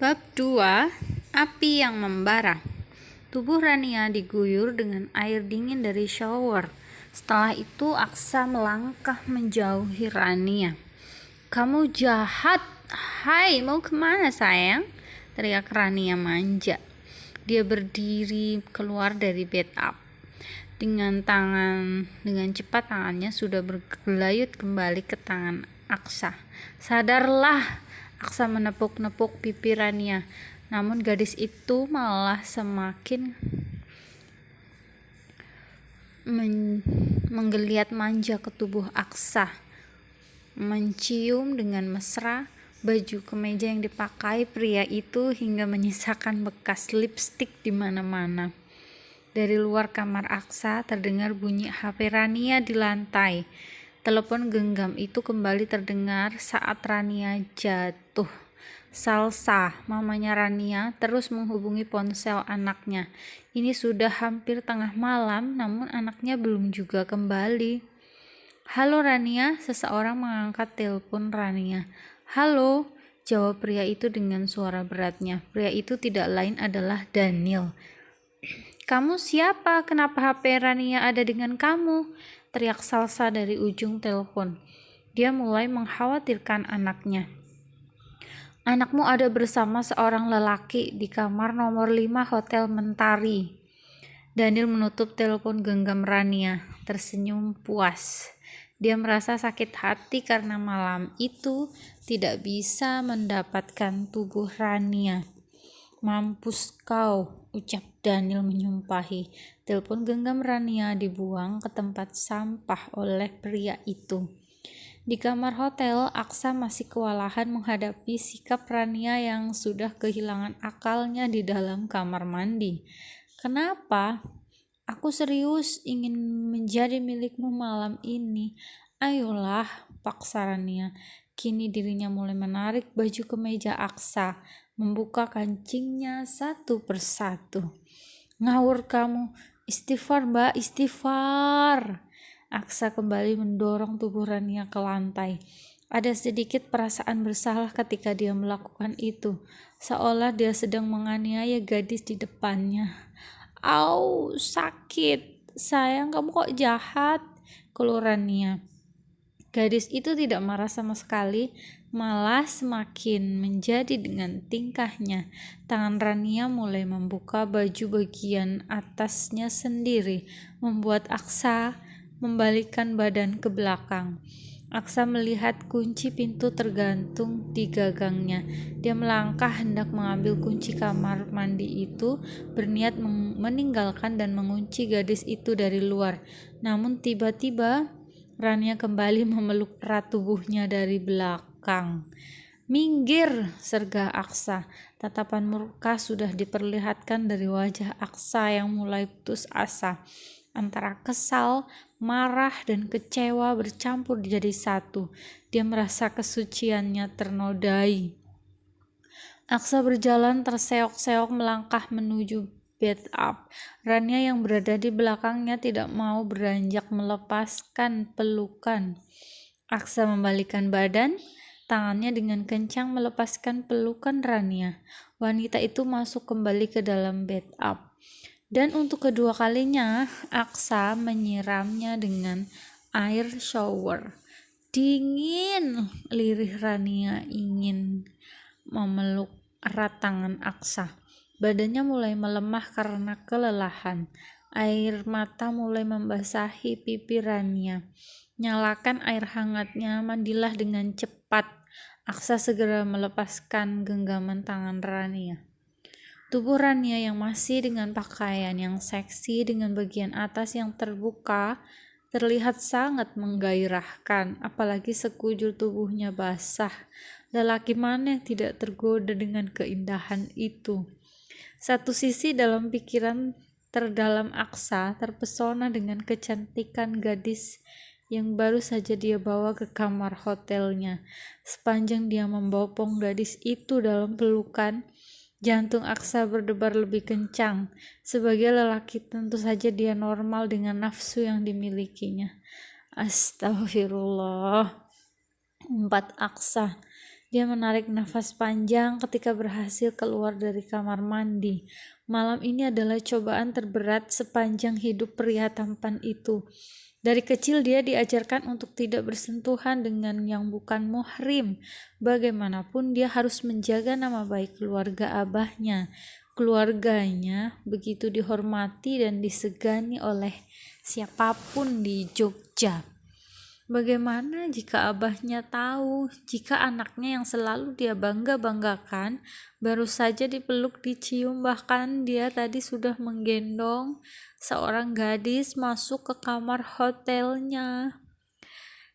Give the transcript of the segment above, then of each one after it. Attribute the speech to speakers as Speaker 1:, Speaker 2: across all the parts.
Speaker 1: Bab 2. Api yang membara. Tubuh Rania diguyur dengan air dingin dari shower. Setelah itu Aksa melangkah menjauhi Rania. "Kamu jahat. Hai, mau kemana sayang?" teriak Rania manja. Dia berdiri keluar dari bathtub. Dengan cepat tangannya sudah bergelayut kembali ke tangan Aksa. "Sadarlah!" Aksa menepuk-nepuk pipi Rania, namun gadis itu malah semakin menggeliat manja ke tubuh Aksa, mencium dengan mesra baju kemeja yang dipakai pria itu hingga menyisakan bekas lipstik di mana-mana. Dari luar kamar Aksa terdengar bunyi HP Rania di lantai. Telepon genggam itu kembali terdengar saat Rania jatuh. Salsa, mamanya Rania, terus menghubungi ponsel anaknya. Ini sudah hampir tengah malam, namun anaknya belum juga kembali. "Halo Rania," seseorang mengangkat telepon Rania. "Halo," jawab pria itu dengan suara beratnya. Pria itu tidak lain adalah Daniel. "Kamu siapa? Kenapa HP Rania ada dengan kamu?" teriak Salsa dari ujung telepon. Dia mulai mengkhawatirkan anaknya. "Anakmu ada bersama seorang lelaki di kamar nomor 5 Hotel Mentari." Daniel menutup telepon genggam Rania, tersenyum puas. Dia merasa sakit hati karena malam itu tidak bisa mendapatkan tubuh Rania. "Mampus kau," ucap Daniel menyumpahi. Telepon genggam Rania dibuang ke tempat sampah oleh pria itu. Di kamar hotel, Aksa masih kewalahan menghadapi sikap Rania yang sudah kehilangan akalnya di dalam kamar mandi. "Kenapa?" "Aku serius ingin menjadi milikmu malam ini. Ayolah," paksa Rania. Kini dirinya mulai menarik baju kemeja Aksa, membuka kancingnya satu persatu. "Ngawur kamu. Istighfar mbak, istighfar." Aksa kembali mendorong tubuh Rania ke lantai. Ada sedikit perasaan bersalah ketika dia melakukan itu, seolah dia sedang menganiaya gadis di depannya. "Au, sakit. Sayang, kamu kok jahat," keluh Rania. Gadis itu tidak marah sama sekali, malah semakin menjadi dengan tingkahnya. Tangan Rania mulai membuka baju bagian atasnya sendiri, membuat Aksa membalikkan badan ke belakang. Aksa melihat kunci pintu tergantung di gagangnya. Dia melangkah hendak mengambil kunci kamar mandi itu, berniat meninggalkan dan mengunci gadis itu dari luar. Namun tiba-tiba Rania kembali memeluk erat tubuhnya dari belakang. "Minggir," sergah Aksa. Tatapan murka sudah diperlihatkan dari wajah Aksa yang mulai putus asa. Antara kesal, marah, dan kecewa bercampur jadi satu. Dia merasa kesuciannya ternodai. Aksa berjalan terseok-seok melangkah menuju bathtub. Rania yang berada di belakangnya tidak mau beranjak melepaskan pelukan. Aksa membalikkan badan, tangannya dengan kencang melepaskan pelukan Rania. Wanita itu masuk kembali ke dalam bathtub. Dan untuk kedua kalinya, Aksa menyiramnya dengan air shower. "Dingin," lirih Rania ingin memeluk erat tangan Aksa. Badannya mulai melemah karena kelelahan. Air mata mulai membasahi pipi Rania. "Nyalakan air hangatnya, mandilah dengan cepat." Aksa segera melepaskan genggaman tangan Rania. Tubuh Rania yang masih dengan pakaian yang seksi dengan bagian atas yang terbuka terlihat sangat menggairahkan, apalagi sekujur tubuhnya basah. Lelaki mana yang tidak tergoda dengan keindahan itu? Satu sisi dalam pikiran terdalam Aksa terpesona dengan kecantikan gadis yang baru saja dia bawa ke kamar hotelnya. Sepanjang dia membopong gadis itu dalam pelukan, jantung Aksa berdebar lebih kencang. Sebagai lelaki tentu saja dia normal dengan nafsu yang dimilikinya. "Astagfirullah," umpat Aksa. Dia menarik nafas panjang ketika berhasil keluar dari kamar mandi. Malam ini adalah cobaan terberat sepanjang hidup pria tampan itu. Dari kecil dia diajarkan untuk tidak bersentuhan dengan yang bukan muhrim. Bagaimanapun dia harus menjaga nama baik keluarga abahnya. Keluarganya begitu dihormati dan disegani oleh siapapun di Jogja. Bagaimana jika abahnya tahu, jika anaknya yang selalu dia bangga-banggakan baru saja dipeluk, dicium, bahkan dia tadi sudah menggendong seorang gadis masuk ke kamar hotelnya.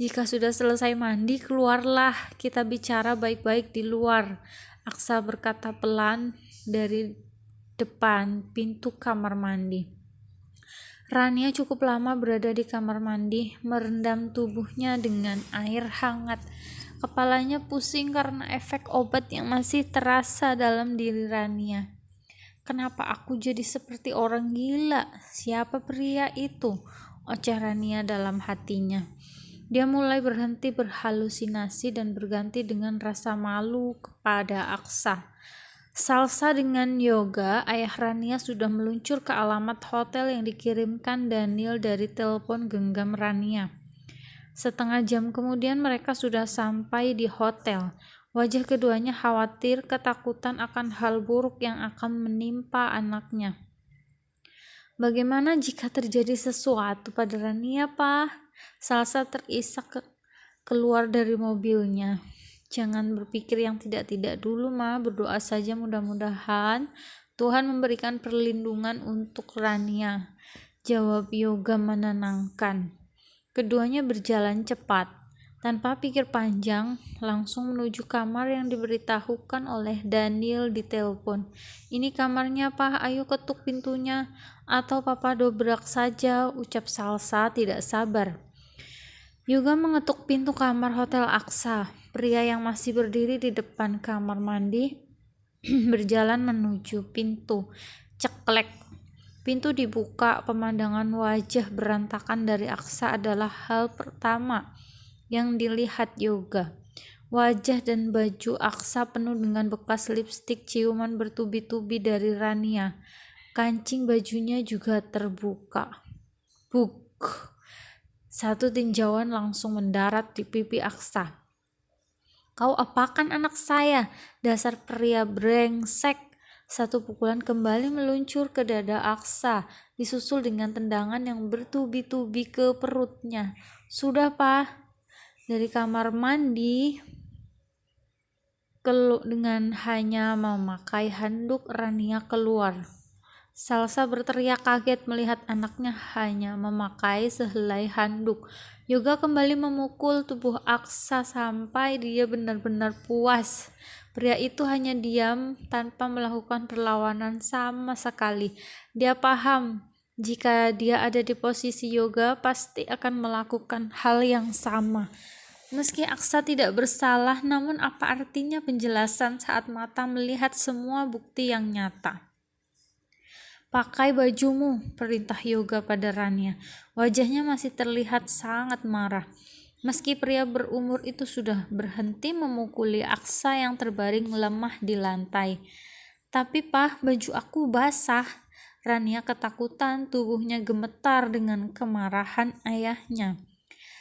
Speaker 1: Jika sudah selesai mandi, keluarlah, kita bicara baik-baik di luar, Aksa berkata pelan dari depan pintu kamar mandi. Rania cukup lama berada di kamar mandi, merendam tubuhnya dengan air hangat. Kepalanya pusing karena efek obat yang masih terasa dalam diri Rania. Kenapa aku jadi seperti orang gila? Siapa pria itu? Oceh Rania dalam hatinya. Dia mulai berhenti berhalusinasi dan berganti dengan rasa malu kepada Aksa. Salsa dengan yoga, ayah Rania sudah meluncur ke alamat hotel yang dikirimkan Daniel dari telepon genggam Rania. Setengah jam kemudian mereka sudah sampai di hotel. Wajah keduanya khawatir, ketakutan akan hal buruk yang akan menimpa anaknya. Bagaimana jika terjadi sesuatu pada Rania, Pak? Salsa terisak keluar dari mobilnya. Jangan berpikir yang tidak-tidak dulu, Ma. Berdoa saja, mudah-mudahan Tuhan memberikan perlindungan untuk Rania, jawab Yoga menenangkan. Keduanya berjalan cepat, tanpa pikir panjang, langsung menuju kamar yang diberitahukan oleh Daniel di telepon. Ini kamarnya, Pak, ayo ketuk pintunya, atau Papa dobrak saja, ucap Salsa tidak sabar. Yoga mengetuk pintu kamar hotel Aksa. Pria yang masih berdiri di depan kamar mandi berjalan menuju pintu. Ceklek. Pintu dibuka, pemandangan wajah berantakan dari Aksa adalah hal pertama yang dilihat Yoga. Wajah dan baju Aksa penuh dengan bekas lipstik, ciuman bertubi-tubi dari Rania. Kancing bajunya juga terbuka. Buk. Satu tinjauan langsung mendarat di pipi Aksa. Kau apakan anak saya, dasar pria brengsek. Satu pukulan kembali meluncur ke dada Aksa, disusul dengan tendangan yang bertubi-tubi ke perutnya. Sudah, Pak. Dari kamar mandi, dengan hanya memakai handuk, Rania keluar. Salsa berteriak kaget melihat anaknya hanya memakai sehelai handuk. Yoga kembali memukul tubuh Aksa sampai dia benar-benar puas. Pria itu hanya diam tanpa melakukan perlawanan sama sekali. Dia paham jika dia ada di posisi Yoga pasti akan melakukan hal yang sama. Meski Aksa tidak bersalah, namun apa artinya penjelasan saat mata melihat semua bukti yang nyata? Pakai bajumu, perintah Yoga pada Rania. Wajahnya masih terlihat sangat marah. Meski pria berumur itu sudah berhenti memukuli Aksa yang terbaring lemah di lantai. Tapi, Pak, baju aku basah. Rania ketakutan, tubuhnya gemetar dengan kemarahan ayahnya.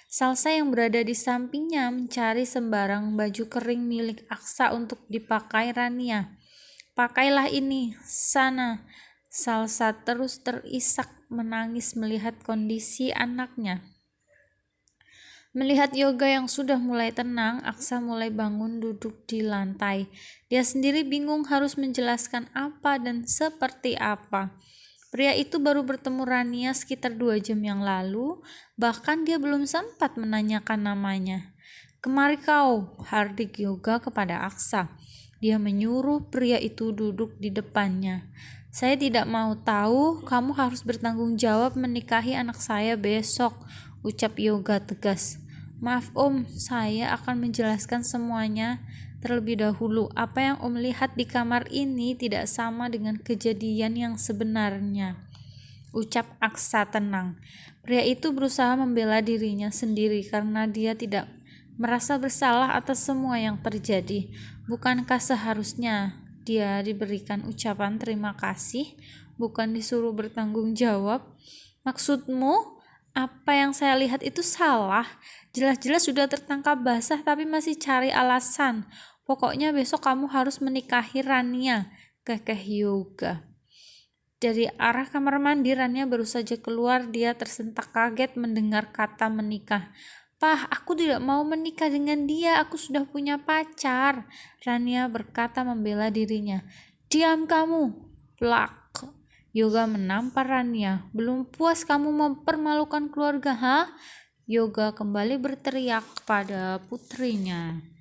Speaker 1: Salsa yang berada di sampingnya mencari sembarang baju kering milik Aksa untuk dipakai Rania. Pakailah ini, sana. Salsa terus terisak menangis melihat kondisi anaknya. Melihat Yoga yang sudah mulai tenang, Aksa mulai bangun duduk di lantai. Dia sendiri bingung harus menjelaskan apa dan seperti apa. Pria itu baru bertemu Rania sekitar 2 jam yang lalu, bahkan dia belum sempat menanyakan namanya. Kemari kau, hardik Yoga kepada Aksa. Dia menyuruh pria itu duduk di depannya. Saya tidak mau tahu, kamu harus bertanggung jawab menikahi anak saya besok, ucap Yoga tegas. Maaf Om, saya akan menjelaskan semuanya terlebih dahulu. Apa yang Om lihat di kamar ini tidak sama dengan kejadian yang sebenarnya, ucap Aksa tenang. Pria itu berusaha membela dirinya sendiri karena dia tidak merasa bersalah atas semua yang terjadi. Bukankah seharusnya dia diberikan ucapan terima kasih, bukan disuruh bertanggung jawab? Maksudmu, apa yang saya lihat itu salah? Jelas-jelas sudah tertangkap basah tapi masih cari alasan. Pokoknya besok kamu harus menikahi Rania, kekeh Yoga. Dari arah kamar mandi, Rania baru saja keluar. Dia tersentak kaget mendengar kata menikah. "Pah, aku tidak mau menikah dengan dia. Aku sudah punya pacar," Rania berkata membela dirinya. "Diam kamu!" Plak. Yoga menampar Rania. "Belum puas kamu mempermalukan keluarga, ha?" Yoga kembali berteriak kepada putrinya.